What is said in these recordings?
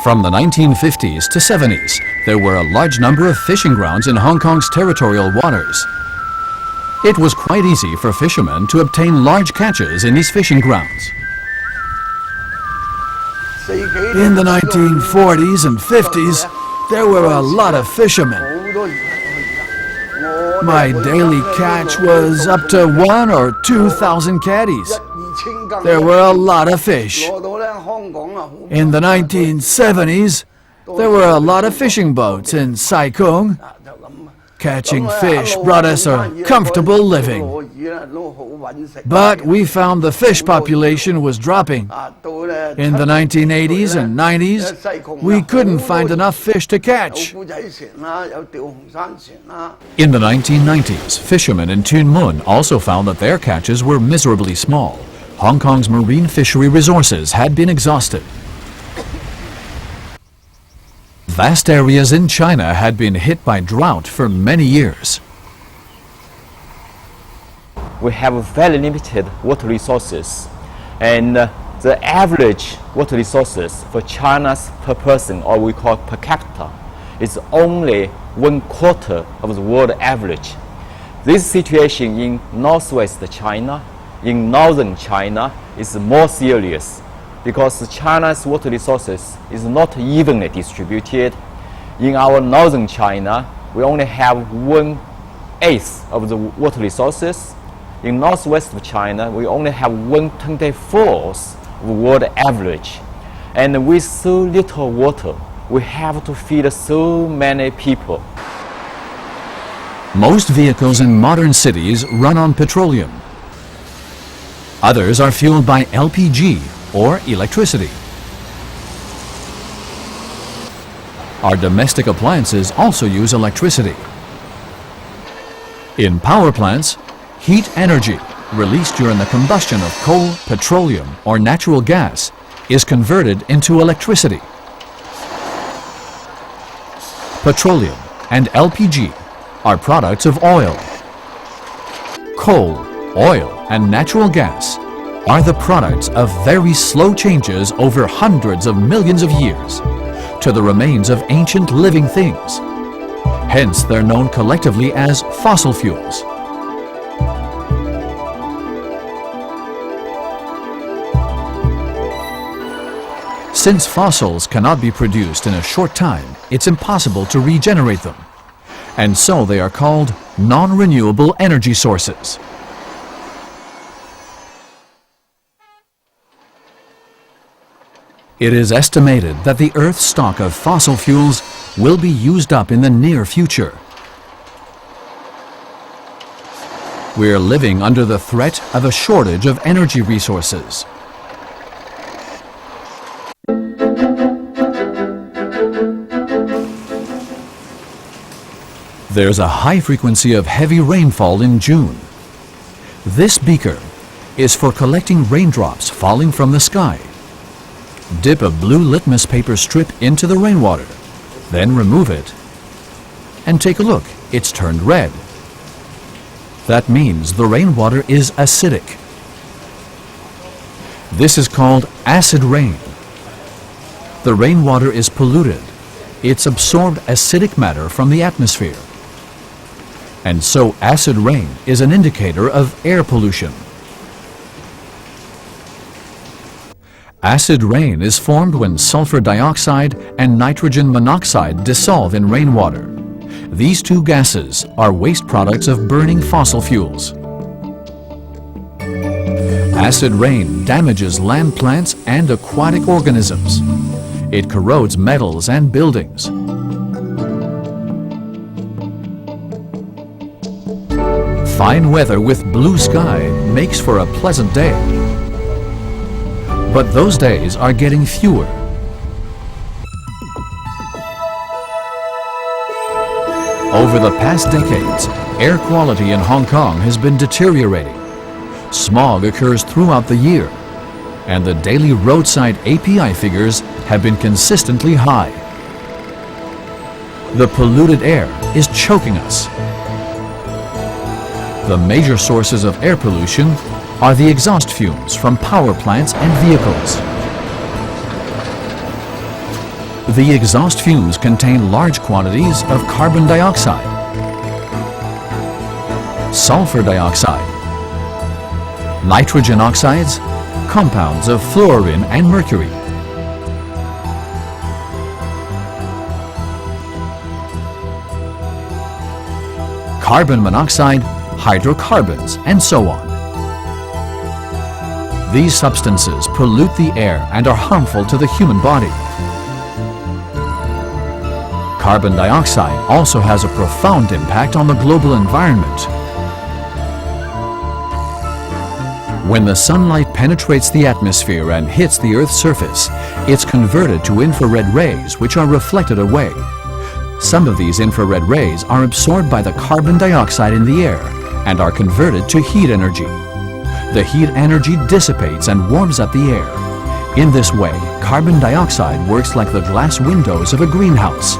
From the 1950s to 70s, there were a large number of fishing grounds in Hong Kong's territorial waters. It was quite easy for fishermen to obtain large catches in these fishing grounds. In the 1940s and 50s, there were a lot of fishermen. My daily catch was up to 1,000 or 2,000 caddies. There were a lot of fish. In the 1970s, there were a lot of fishing boats in Sai Kung. Catching fish brought us a comfortable living. But we found the fish population was dropping. In the 1980s and 90s, we couldn't find enough fish to catch. In the 1990s, fishermen in Tuen Mun also found that their catches were miserably small. Hong Kong's marine fishery resources had been exhausted. Vast areas in China had been hit by drought for many years. We have very limited water resources, and the average water resources for China's per person, or we call per capita, is only 1/4 of the world average. This situation in northwest China, in northern China, is more serious because China's water resources is not evenly distributed. In our northern China, we only have 1/8 of the water resources. In northwest of China, we only have 1/24 of world average. And with so little water, we have to feed so many people. Most vehicles in modern cities run on petroleum. Others are fueled by LPG or electricity. Our domestic appliances also use electricity. In power plants, heat energy released during the combustion of coal, petroleum, or natural gas is converted into electricity. Petroleum and LPG are products of oil. Coal, oil, and natural gas are the products of very slow changes over hundreds of millions of years to the remains of ancient living things. Hence, they're known collectively as fossil fuels. Since fossils cannot be produced in a short time, it's impossible to regenerate them. And so they are called non-renewable energy sources. It is estimated that the Earth's stock of fossil fuels will be used up in the near future. We're living under the threat of a shortage of energy resources. There's a high frequency of heavy rainfall in June. This beaker is for collecting raindrops falling from the sky. Dip a blue litmus paper strip into the rainwater, then remove it, and take a look. It's turned red. That means the rainwater is acidic. This is called acid rain. The rainwater is polluted. It's absorbed acidic matter from the atmosphere. And so acid rain is an indicator of air pollution. Acid rain is formed when sulfur dioxide and nitrogen monoxide dissolve in rainwater. These two gases are waste products of burning fossil fuels. Acid rain damages land plants and aquatic organisms. It corrodes metals and buildings. Fine weather with blue sky makes for a pleasant day. But those days are getting fewer. Over the past decades, air quality in Hong Kong has been deteriorating. Smog occurs throughout the year, and the daily roadside API figures have been consistently high. The polluted air is choking us. The major sources of air pollution are the exhaust fumes from power plants and vehicles. The exhaust fumes contain large quantities of carbon dioxide, sulfur dioxide, nitrogen oxides, compounds of fluorine and mercury. Carbon monoxide, hydrocarbons, and so on. These substances pollute the air and are harmful to the human body. Carbon dioxide also has a profound impact on the global environment. When the sunlight penetrates the atmosphere and hits the Earth's surface, it's converted to infrared rays which are reflected away. Some of these infrared rays are absorbed by the carbon dioxide in the air and are converted to heat energy. The heat energy dissipates and warms up the air. In this way, carbon dioxide works like the glass windows of a greenhouse.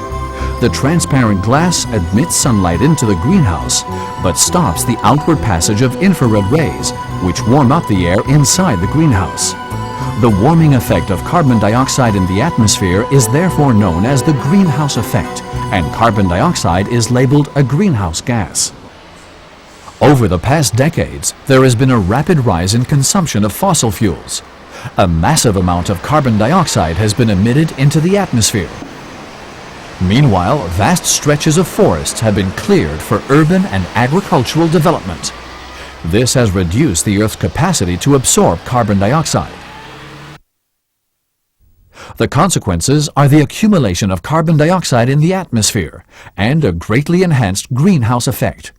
The transparent glass admits sunlight into the greenhouse, but stops the outward passage of infrared rays, which warm up the air inside the greenhouse. The warming effect of carbon dioxide in the atmosphere is therefore known as the greenhouse effect, and carbon dioxide is labeled a greenhouse gas. Over the past decades, there has been a rapid rise in consumption of fossil fuels. A massive amount of carbon dioxide has been emitted into the atmosphere. Meanwhile, vast stretches of forests have been cleared for urban and agricultural development. This has reduced the Earth's capacity to absorb carbon dioxide. The consequences are the accumulation of carbon dioxide in the atmosphere and a greatly enhanced greenhouse effect.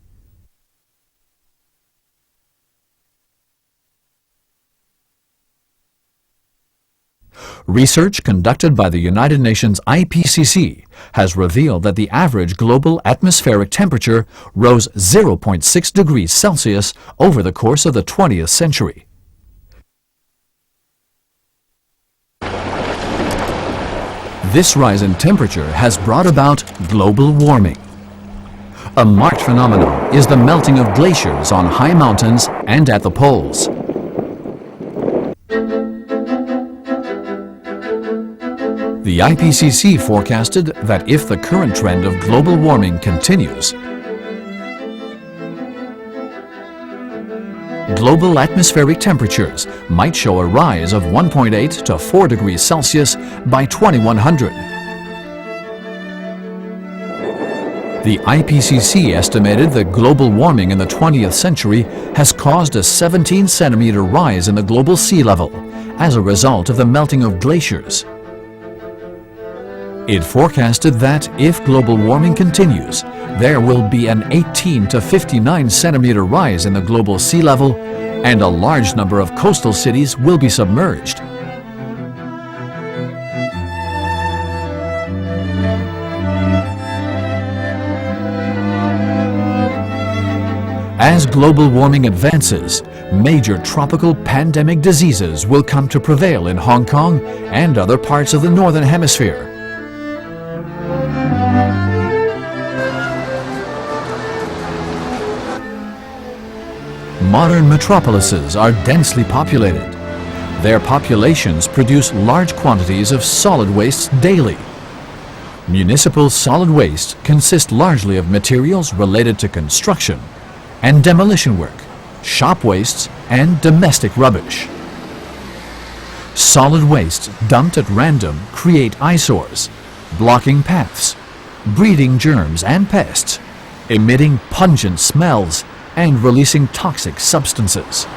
Research conducted by the United Nations IPCC has revealed that the average global atmospheric temperature rose 0.6 degrees Celsius over the course of the 20th century. This rise in temperature has brought about global warming. A marked phenomenon is the melting of glaciers on high mountains and at the poles. The IPCC forecasted that if the current trend of global warming continues, global atmospheric temperatures might show a rise of 1.8 to 4 degrees Celsius by 2100. The IPCC estimated that global warming in the 20th century has caused a 17-centimeter rise in the global sea level as a result of the melting of glaciers. It forecasted that if global warming continues, there will be an 18 to 59 centimeter rise in the global sea level, and a large number of coastal cities will be submerged. As global warming advances, major tropical pandemic diseases will come to prevail in Hong Kong and other parts of the Northern Hemisphere. Modern metropolises are densely populated. Their populations produce large quantities of solid wastes daily. Municipal solid waste consists largely of materials related to construction and demolition work, shop wastes, and domestic rubbish. Solid wastes dumped at random create eyesores, blocking paths, breeding germs and pests, emitting pungent smells, and releasing toxic substances.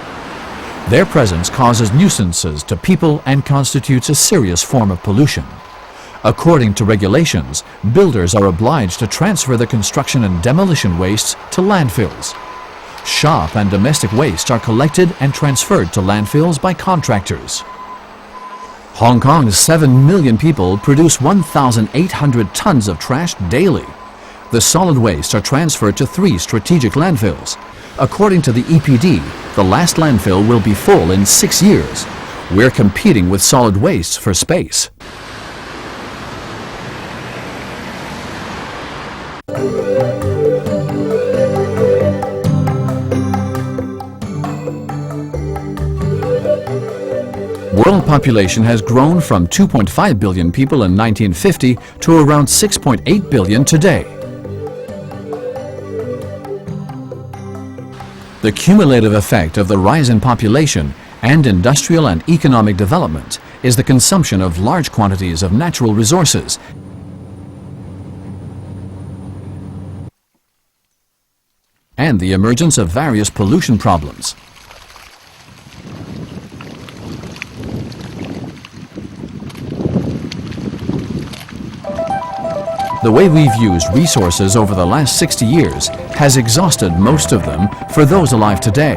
Their presence causes nuisances to people and constitutes a serious form of pollution. According to regulations, builders are obliged to transfer the construction and demolition wastes to landfills. Shop and domestic waste are collected and transferred to landfills by contractors. Hong Kong's 7 million people produce 1,800 tons of trash daily. The solid waste are transferred to 3 strategic landfills. According to the EPD, the last landfill will be full in 6 years. We're competing with solid waste for space. world population has grown from 2.5 billion people in 1950 to around 6.8 billion today. The cumulative effect of the rise in population and industrial and economic development is the consumption of large quantities of natural resources and the emergence of various pollution problems. The way we've used resources over the last 60 years has exhausted most of them for those alive today.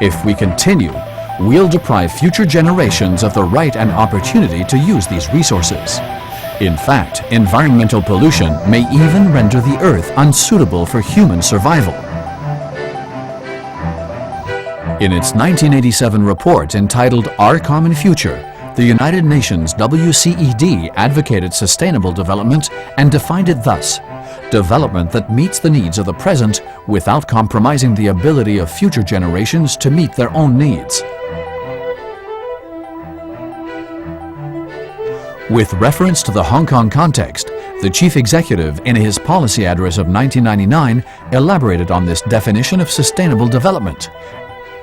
If we continue, we'll deprive future generations of the right and opportunity to use these resources. In fact, environmental pollution may even render the earth unsuitable for human survival. In its 1987 report entitled Our Common Future, the United Nations WCED advocated sustainable development and defined it thus: development that meets the needs of the present without compromising the ability of future generations to meet their own needs. With reference to the Hong Kong context, the Chief Executive in his policy address of 1999 elaborated on this definition of sustainable development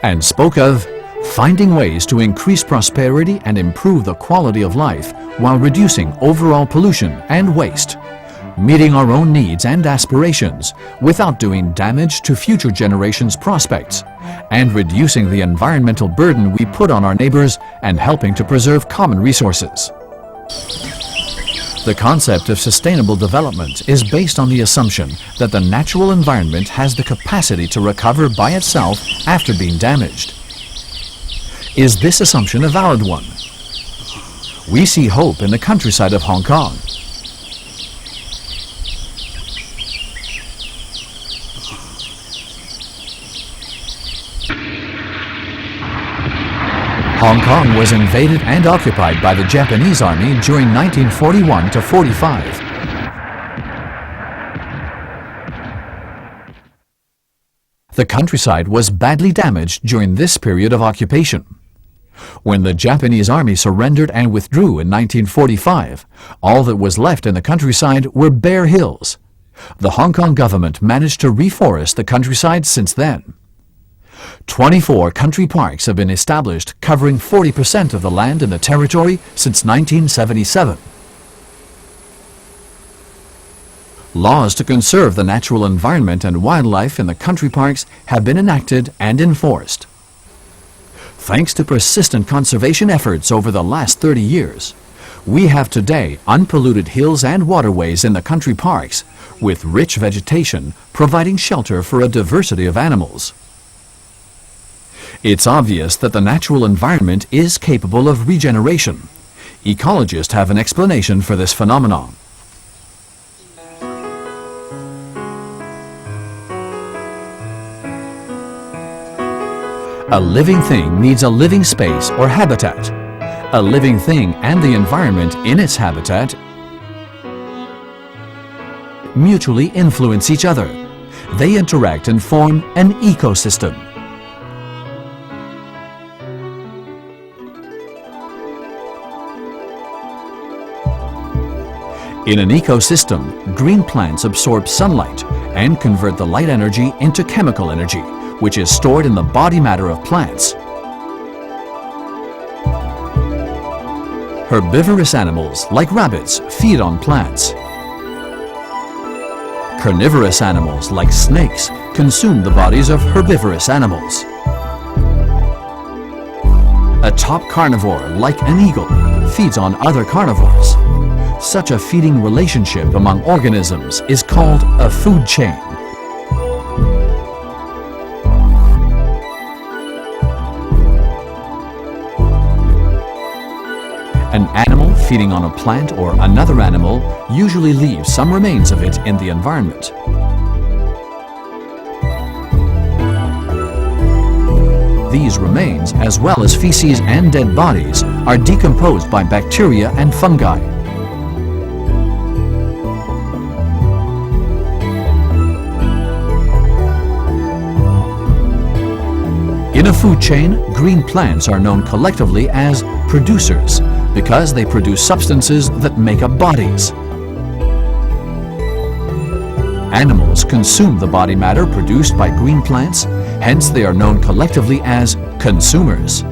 and spoke of finding ways to increase prosperity and improve the quality of life while reducing overall pollution and waste, meeting our own needs and aspirations without doing damage to future generations' prospects, and reducing the environmental burden we put on our neighbors and helping to preserve common resources. The concept of sustainable development is based on the assumption that the natural environment has the capacity to recover by itself after being damaged. Is this assumption a valid one? We see hope in the countryside of Hong Kong. Hong Kong was invaded and occupied by the Japanese Army during 1941 to 45. The countryside was badly damaged during this period of occupation. When the Japanese Army surrendered and withdrew in 1945, all that was left in the countryside were bare hills. The Hong Kong government managed to reforest the countryside since then. 24 country parks have been established, covering 40% of the land in the territory since 1977. Laws to conserve the natural environment and wildlife in the country parks have been enacted and enforced. Thanks to persistent conservation efforts over the last 30 years, we have today unpolluted hills and waterways in the country parks, with rich vegetation providing shelter for a diversity of animals. It's obvious that the natural environment is capable of regeneration. Ecologists have an explanation for this phenomenon. A living thing needs a living space or habitat. A living thing and the environment in its habitat mutually influence each other. They interact and form an ecosystem. In an ecosystem, green plants absorb sunlight and convert the light energy into chemical energy, which is stored in the body matter of plants. Herbivorous animals, like rabbits, feed on plants. Carnivorous animals, like snakes, consume the bodies of herbivorous animals. A top carnivore, like an eagle, feeds on other carnivores. Such a feeding relationship among organisms is called a food chain. An animal feeding on a plant or another animal usually leaves some remains of it in the environment. These remains, as well as feces and dead bodies, are decomposed by bacteria and fungi. In a food chain, green plants are known collectively as producers because they produce substances that make up bodies. Animals consume the body matter produced by green plants, hence they are known collectively as consumers.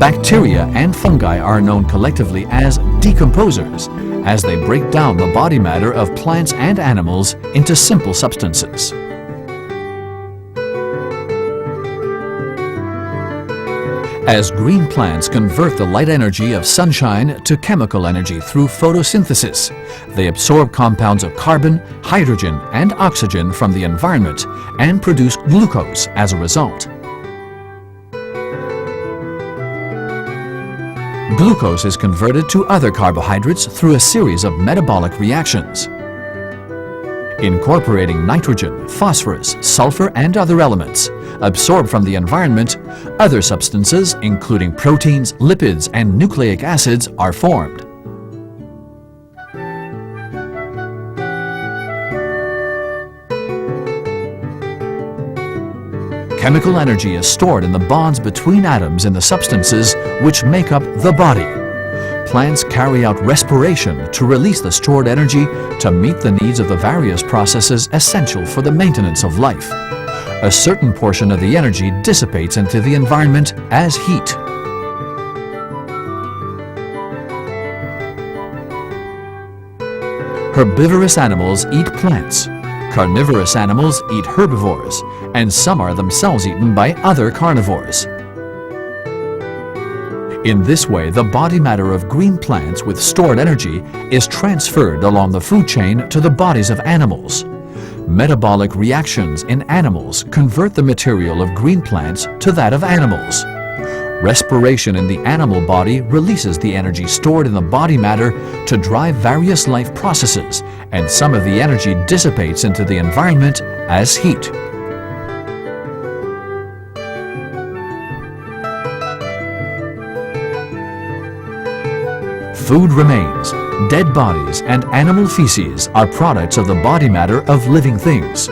Bacteria and fungi are known collectively as decomposers, as they break down the body matter of plants and animals into simple substances. As green plants convert the light energy of sunshine to chemical energy through photosynthesis, they absorb compounds of carbon, hydrogen, and oxygen from the environment and produce glucose as a result. Glucose is converted to other carbohydrates through a series of metabolic reactions. Incorporating nitrogen, phosphorus, sulfur, and other elements absorbed from the environment, other substances, including proteins, lipids, and nucleic acids, are formed. Chemical energy is stored in the bonds between atoms in the substances which make up the body. Plants carry out respiration to release the stored energy to meet the needs of the various processes essential for the maintenance of life. A certain portion of the energy dissipates into the environment as heat. Herbivorous animals eat plants. Carnivorous animals eat herbivores, and some are themselves eaten by other carnivores. In this way, the body matter of green plants with stored energy is transferred along the food chain to the bodies of animals. Metabolic reactions in animals convert the material of green plants to that of animals. Respiration in the animal body releases the energy stored in the body matter to drive various life processes, and some of the energy dissipates into the environment as heat. Food remains, dead bodies, and animal feces are products of the body matter of living things.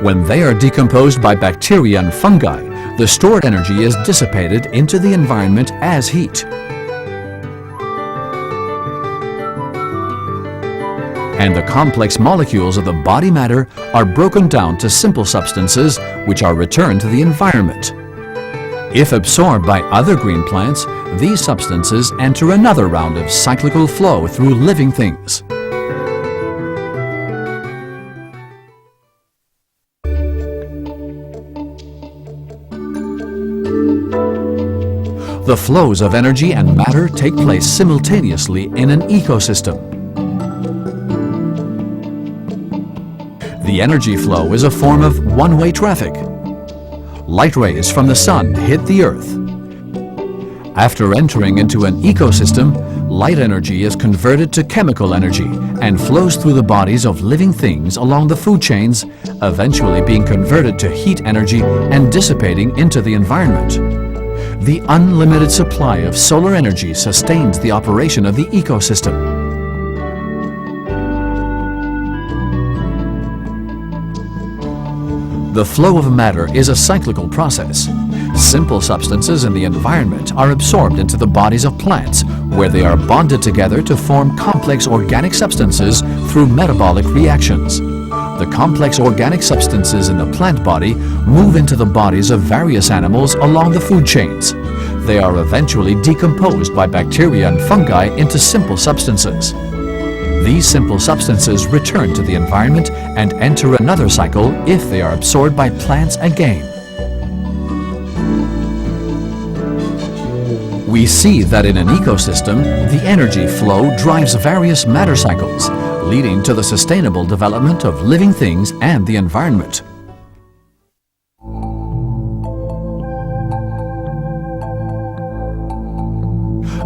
When they are decomposed by bacteria and fungi, the stored energy is dissipated into the environment as heat. And the complex molecules of the body matter are broken down to simple substances which are returned to the environment. If absorbed by other green plants, these substances enter another round of cyclical flow through living things. The flows of energy and matter take place simultaneously in an ecosystem. The energy flow is a form of one-way traffic. Light rays from the sun hit the earth. After entering into an ecosystem, light energy is converted to chemical energy and flows through the bodies of living things along the food chains, eventually being converted to heat energy and dissipating into the environment. The unlimited supply of solar energy sustains the operation of the ecosystem. The flow of matter is a cyclical process. Simple substances in the environment are absorbed into the bodies of plants, where they are bonded together to form complex organic substances through metabolic reactions. The complex organic substances in the plant body move into the bodies of various animals along the food chains. They are eventually decomposed by bacteria and fungi into simple substances. These simple substances return to the environment and enter another cycle if they are absorbed by plants again. We see that in an ecosystem, the energy flow drives various matter cycles, leading to the sustainable development of living things and the environment.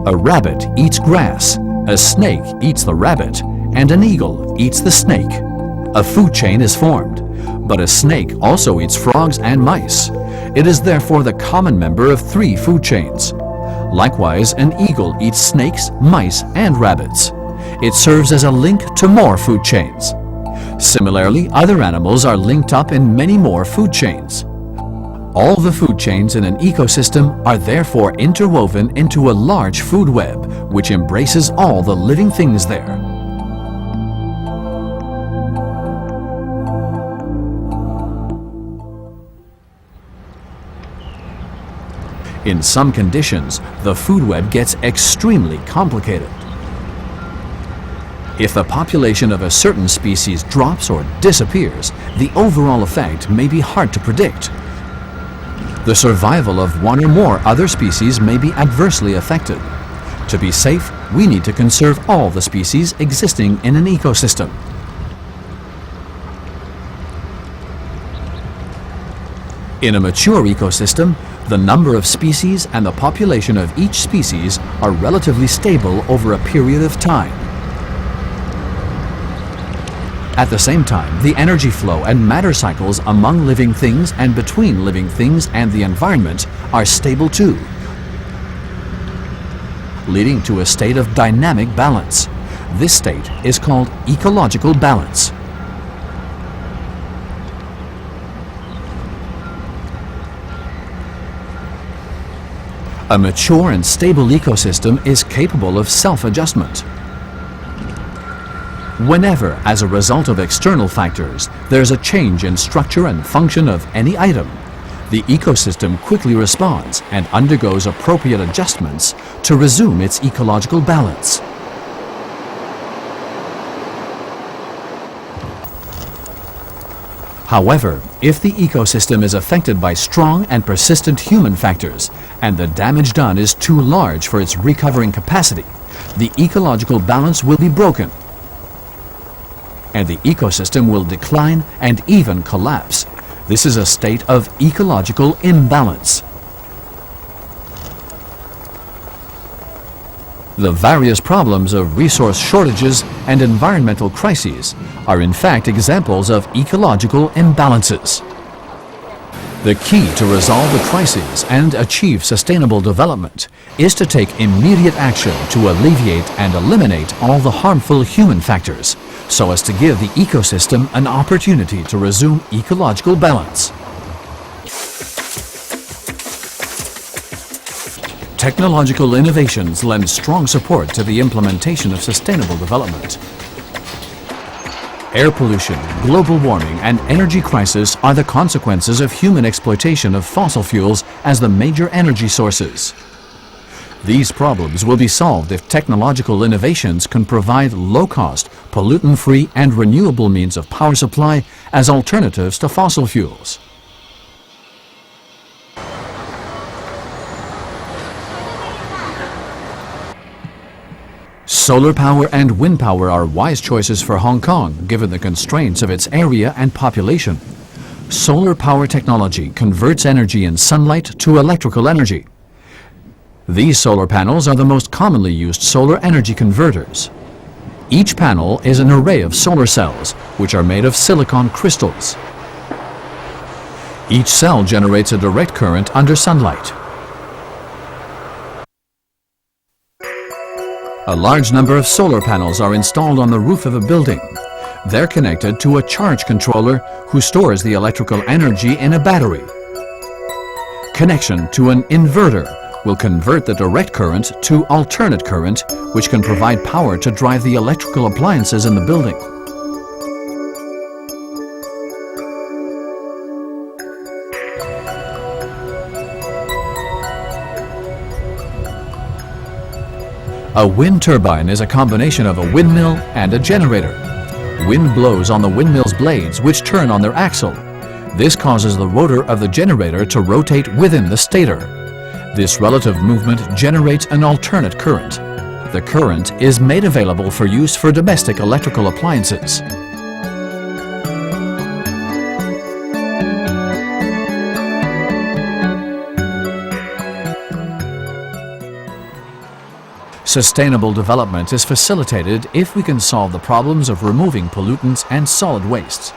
A rabbit eats grass, a snake eats the rabbit, and an eagle eats the snake. A food chain is formed, but a snake also eats frogs and mice. It is therefore the common member of 3 food chains. Likewise, an eagle eats snakes, mice, and rabbits. it serves as a link to more food chains. Similarly, other animals are linked up in many more food chains. All the food chains in an ecosystem are therefore interwoven into a large food web, which embraces all the living things there. In some conditions, the food web gets extremely complicated. If the population of a certain species drops or disappears, the overall effect may be hard to predict. The survival of one or more other species may be adversely affected. To be safe, we need to conserve all the species existing in an ecosystem. In a mature ecosystem, the number of species and the population of each species are relatively stable over a period of time. At the same time, the energy flow and matter cycles among living things and between living things and the environment are stable too, leading to a state of dynamic balance. This state is called ecological balance. A mature and stable ecosystem is capable of self-adjustment. Whenever, as a result of external factors, there's a change in structure and function of any item, the ecosystem quickly responds and undergoes appropriate adjustments to resume its ecological balance. However, if the ecosystem is affected by strong and persistent human factors, and the damage done is too large for its recovering capacity, the ecological balance will be broken, and the ecosystem will decline and even collapse. This is a state of ecological imbalance. The various problems of resource shortages and environmental crises are in fact examples of ecological imbalances. The key to resolve the crises and achieve sustainable development is to take immediate action to alleviate and eliminate all the harmful human factors, so as to give the ecosystem an opportunity to resume ecological balance. Technological innovations lend strong support to the implementation of sustainable development. Air pollution, global warming, and energy crisis are the consequences of human exploitation of fossil fuels as the major energy sources. These problems will be solved if technological innovations can provide low-cost, pollutant-free, and renewable means of power supply as alternatives to fossil fuels. Solar power and wind power are wise choices for Hong Kong, given the constraints of its area and population. Solar power technology converts energy in sunlight to electrical energy. These solar panels are the most commonly used solar energy converters. Each panel is an array of solar cells, which are made of silicon crystals. Each cell generates a direct current under sunlight. A large number of solar panels are installed on the roof of a building. They're connected to a charge controller who stores the electrical energy in a battery. Connection to an inverter will convert the direct current to alternate current, which can provide power to drive the electrical appliances in the building. A wind turbine is a combination of a windmill and a generator. Wind blows on the windmill's blades, which turn on their axle. This causes the rotor of the generator to rotate within the stator. This relative movement generates an alternate current. The current is made available for use for domestic electrical appliances. Sustainable development is facilitated if we can solve the problems of removing pollutants and solid wastes.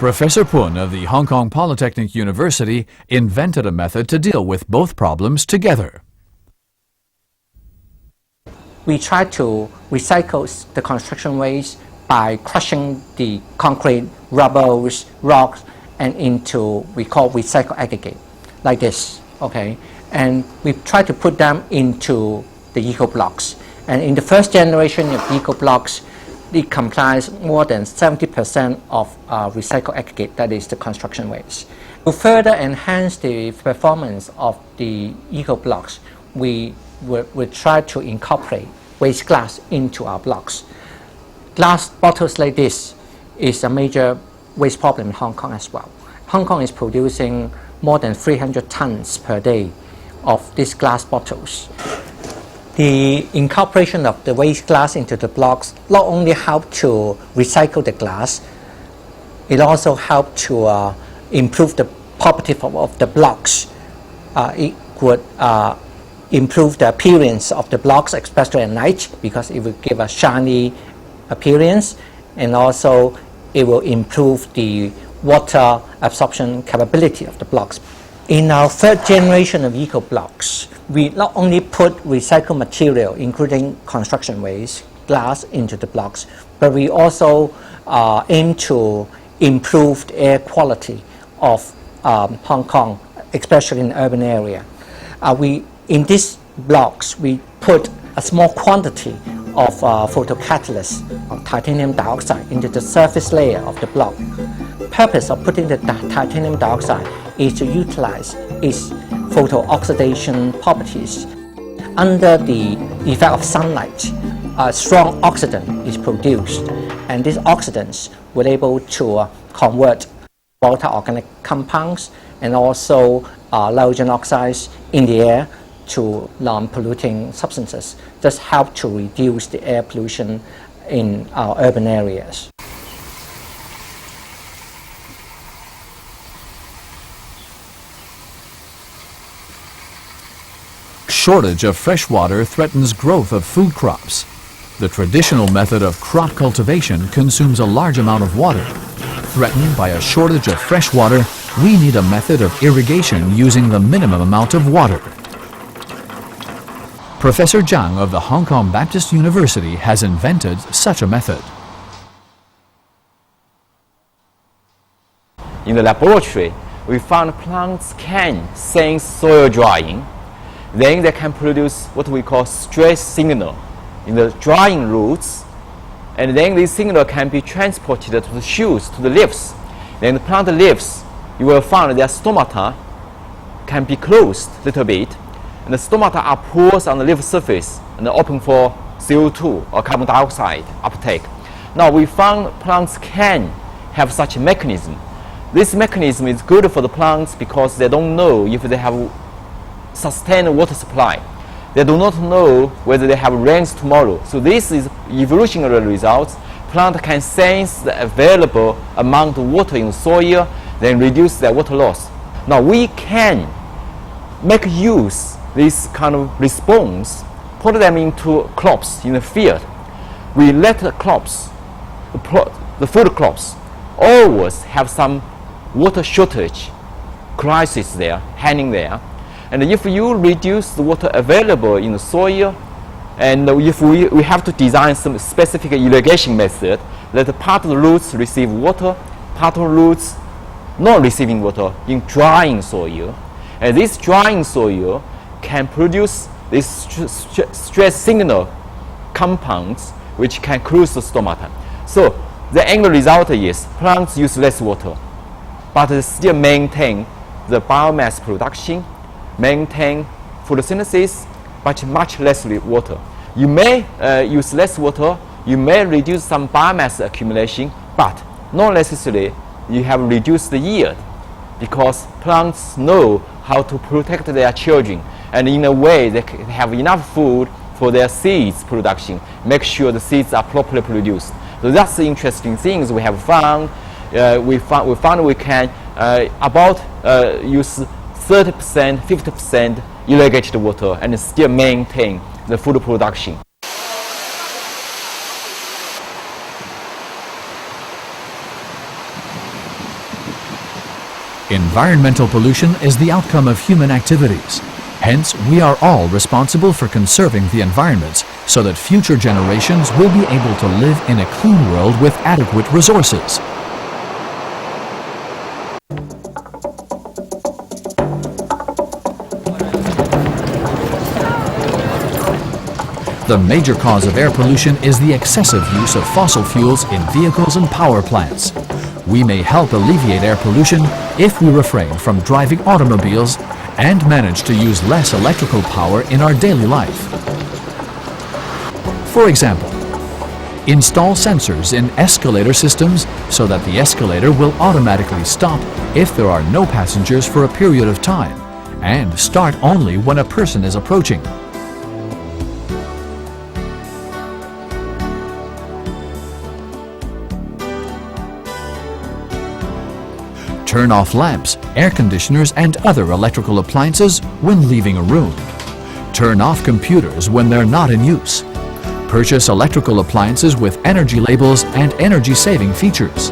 Professor Pun of the Hong Kong Polytechnic University invented a method to deal with both problems together. we try to recycle the construction waste by crushing the concrete, rubbles, rocks, and into we call recycled aggregate, like this, okay? And we try to put them into the eco blocks. And in the first generation of eco blocks, it complies more than 70% of recycled aggregate, that is the construction waste. To further enhance the performance of the eco blocks, we try to incorporate waste glass into our blocks. Glass bottles like this is a major waste problem in Hong Kong as well. Hong Kong is producing more than 300 tons per day of these glass bottles. The incorporation of the waste glass into the blocks not only help to recycle the glass, it also help to improve the property of the blocks. It would improve the appearance of the blocks, especially at night, because it will give a shiny appearance, and also it will improve the water absorption capability of the blocks. In our third generation of eco blocks, we not only put recycled material, including construction waste, glass, into the blocks, but we also aim to improve the air quality of Hong Kong, especially in the urban area. In these blocks, we put a small quantity of photocatalyst of titanium dioxide into the surface layer of the block. The purpose of putting the titanium dioxide is to utilize its photooxidation properties. Under the effect of sunlight, a strong oxidant is produced, and these oxidants were able to convert volatile organic compounds and also nitrogen oxides in the air to non-polluting substances. This help to reduce the air pollution in our urban areas. Shortage of fresh water threatens growth of food crops. The traditional method of crop cultivation consumes a large amount of water. Threatened by a shortage of fresh water, we need a method of irrigation using the minimum amount of water. Professor Zhang of the Hong Kong Baptist University has invented such a method. In the laboratory, we found plants can sense soil drying. Then they can produce what we call stress signal in the drying roots. And then this signal can be transported to the shoots, to the leaves. Then the plant leaves, you will find their stomata can be closed a little bit. And the stomata are pores on the leaf surface and open for CO2 or carbon dioxide uptake. Now we found plants can have such a mechanism. This mechanism is good for the plants because they don't know if they have sustained water supply. They do not know whether they have rains tomorrow. So this is evolutionary results. Plant can sense the available amount of water in the soil, then reduce their water loss. Now we can make use this kind of response, put them into crops in the field. We let the crops, the food crops, always have some water shortage crisis there, hanging there. And if you reduce the water available in the soil, and if we have to design some specific irrigation method, that part of the roots receive water, part of the roots not receiving water in drying soil. And this drying soil can produce this stress signal compounds which can close the stomata. So the end result is plants use less water, but they still maintain the biomass production, maintain photosynthesis, but much less water. You may use less water, you may reduce some biomass accumulation, but not necessarily you have reduced the yield, because plants know how to protect their children, and in a way they have enough food for their seeds production, make sure the seeds are properly produced. So that's the interesting things we have found. We found we can use 30%, 50% irrigated water and still maintain the food production. Environmental pollution is the outcome of human activities. Hence, we are all responsible for conserving the environment so that future generations will be able to live in a clean world with adequate resources. The major cause of air pollution is the excessive use of fossil fuels in vehicles and power plants. We may help alleviate air pollution if we refrain from driving automobiles and manage to use less electrical power in our daily life. For example, install sensors in escalator systems so that the escalator will automatically stop if there are no passengers for a period of time and start only when a person is approaching. Turn off lamps, air conditioners and other electrical appliances when leaving a room. Turn off computers when they're not in use. Purchase electrical appliances with energy labels and energy-saving features.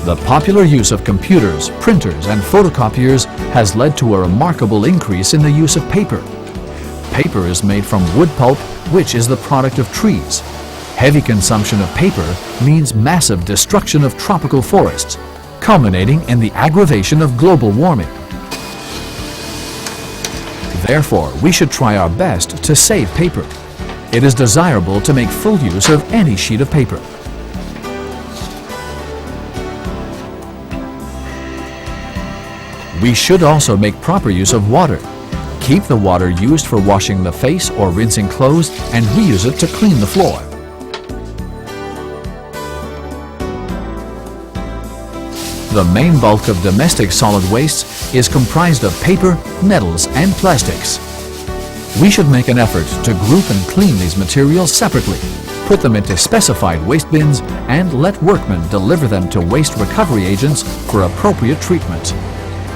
The popular use of computers, printers and photocopiers has led to a remarkable increase in the use of paper. Paper is made from wood pulp, which is the product of trees. Heavy consumption of paper means massive destruction of tropical forests, culminating in the aggravation of global warming. Therefore, we should try our best to save paper. It is desirable to make full use of any sheet of paper. We should also make proper use of water. Keep the water used for washing the face or rinsing clothes and reuse it to clean the floor. The main bulk of domestic solid wastes is comprised of paper, metals and plastics. We should make an effort to group and clean these materials separately, put them into specified waste bins and let workmen deliver them to waste recovery agents for appropriate treatment.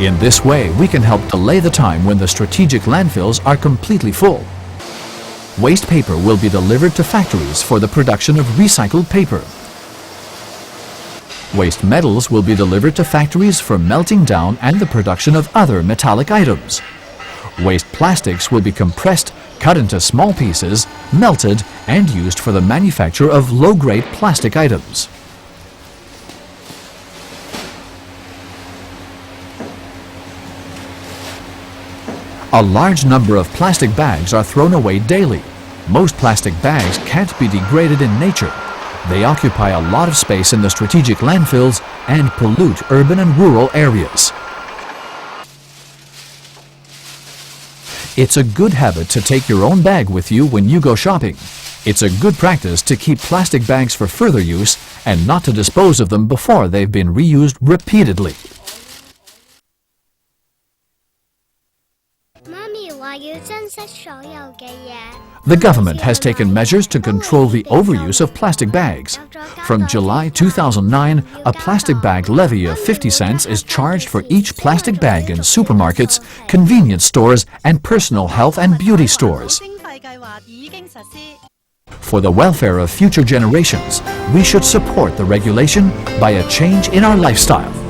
In this way, we can help delay the time when the strategic landfills are completely full. Waste paper will be delivered to factories for the production of recycled paper. Waste metals will be delivered to factories for melting down and the production of other metallic items. Waste plastics will be compressed, cut into small pieces, melted, and used for the manufacture of low-grade plastic items. A large number of plastic bags are thrown away daily. Most plastic bags can't be degraded in nature. They occupy a lot of space in the strategic landfills and pollute urban and rural areas. It's a good habit to take your own bag with you when you go shopping. It's a good practice to keep plastic bags for further use and not to dispose of them before they've been reused repeatedly. The government has taken measures to control the overuse of plastic bags. From July 2009, a plastic bag levy of 50 cents is charged for each plastic bag in supermarkets, convenience stores, and personal health and beauty stores. For the welfare of future generations, we should support the regulation by a change in our lifestyle.